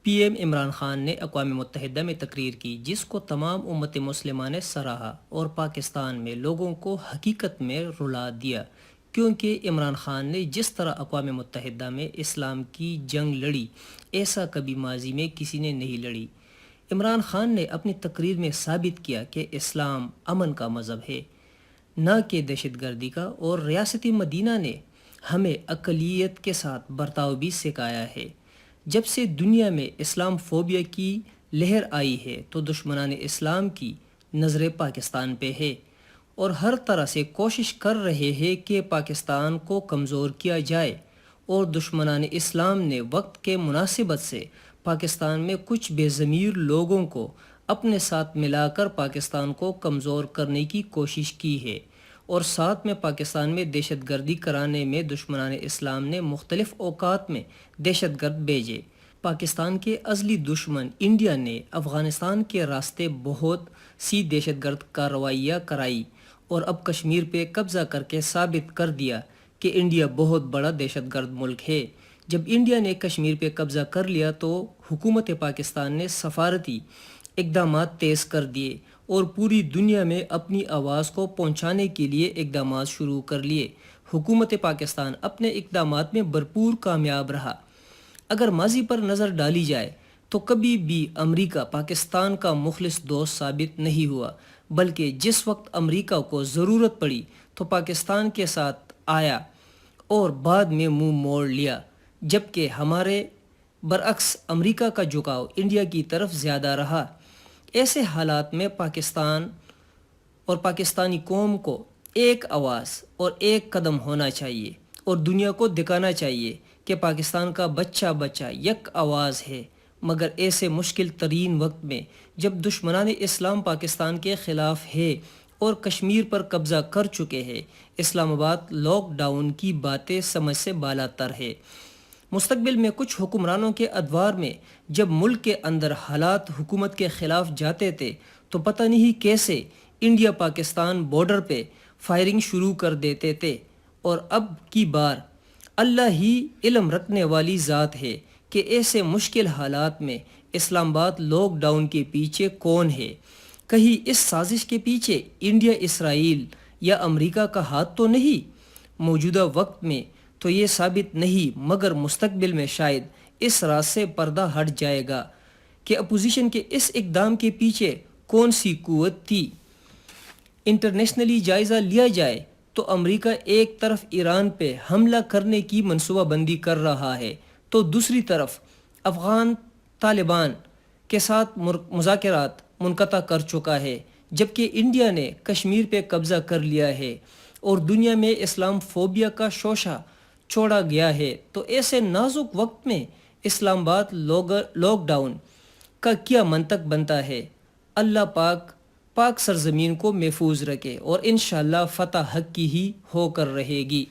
P M Imran Khan نے اقوام متحدہ میں تقریر کی جس کو تمام امت مسلمہ نے سراہا اور پاکستان میں لوگوں کو حقیقت میں رلا دیا، کیونکہ عمران خان نے جس طرح اقوام متحدہ میں اسلام کی جنگ لڑی ایسا کبھی ماضی میں کسی نے نہیں لڑی۔ عمران خان نے اپنی تقریر میں ثابت کیا کہ اسلام امن کا مذہب ہے، نہ کہ دہشت گردی کا، اور ریاست مدینہ نے ہمیں اقلیت کے ساتھ برتاؤ بھی سکھایا ہے۔ جب سے دنیا میں اسلام فوبیا کی لہر آئی ہے تو دشمنان اسلام کی نظر پاکستان پہ ہے اور ہر طرح سے کوشش کر رہے ہیں کہ پاکستان کو کمزور کیا جائے، اور دشمنان اسلام نے وقت کے مناسبت سے پاکستان میں کچھ بے ضمیر لوگوں کو اپنے ساتھ ملا کر پاکستان کو کمزور کرنے کی کوشش کی ہے، اور ساتھ میں پاکستان میں دہشت گردی کرانے میں دشمنان اسلام نے مختلف اوقات میں دہشت گرد بھیجے۔ پاکستان کے ازلی دشمن انڈیا نے افغانستان کے راستے بہت سی دہشت گرد کارروائیاں کرائی اور اب کشمیر پہ قبضہ کر کے ثابت کر دیا کہ انڈیا بہت بڑا دہشت گرد ملک ہے۔ جب انڈیا نے کشمیر پہ قبضہ کر لیا تو حکومت پاکستان نے سفارتی اقدامات تیز کر دیے اور پوری دنیا میں اپنی آواز کو پہنچانے کے لیے اقدامات شروع کر لیے۔ حکومت پاکستان اپنے اقدامات میں بھرپور کامیاب رہا۔ اگر ماضی پر نظر ڈالی جائے تو کبھی بھی امریکہ پاکستان کا مخلص دوست ثابت نہیں ہوا، بلکہ جس وقت امریکہ کو ضرورت پڑی تو پاکستان کے ساتھ آیا اور بعد میں منہ موڑ لیا، جبکہ ہمارے برعکس امریکہ کا جھکاؤ انڈیا کی طرف زیادہ رہا۔ ایسے حالات میں پاکستان اور پاکستانی قوم کو ایک آواز اور ایک قدم ہونا چاہیے اور دنیا کو دکھانا چاہیے کہ پاکستان کا بچہ بچہ یک آواز ہے۔ مگر ایسے مشکل ترین وقت میں جب دشمنان اسلام پاکستان کے خلاف ہے اور کشمیر پر قبضہ کر چکے ہیں، اسلام آباد لاک ڈاؤن کی باتیں سمجھ سے بالاتر ہے۔ مستقبل میں کچھ حکمرانوں کے ادوار میں جب ملک کے اندر حالات حکومت کے خلاف جاتے تھے تو پتہ نہیں کیسے انڈیا پاکستان بارڈر پہ فائرنگ شروع کر دیتے تھے، اور اب کی بار اللہ ہی علم رکھنے والی ذات ہے کہ ایسے مشکل حالات میں اسلام آباد لاک ڈاؤن کے پیچھے کون ہے۔ کہیں اس سازش کے پیچھے انڈیا، اسرائیل یا امریکہ کا ہاتھ تو نہیں؟ موجودہ وقت میں تو یہ ثابت نہیں، مگر مستقبل میں شاید اس راز سے پردہ ہٹ جائے گا کہ اپوزیشن کے اس اقدام کے پیچھے کون سی قوت تھی۔ انٹرنیشنلی جائزہ لیا جائے تو امریکہ ایک طرف ایران پہ حملہ کرنے کی منصوبہ بندی کر رہا ہے تو دوسری طرف افغان طالبان کے ساتھ مذاکرات منقطع کر چکا ہے، جبکہ انڈیا نے کشمیر پہ قبضہ کر لیا ہے اور دنیا میں اسلام فوبیا کا شوشہ چھوڑا گیا ہے۔ تو ایسے نازک وقت میں اسلام آباد لاک ڈاؤن کا کیا منطق بنتا ہے؟ اللہ پاک سرزمین کو محفوظ رکھے اور انشاءاللہ فتح حق کی ہی ہو کر رہے گی۔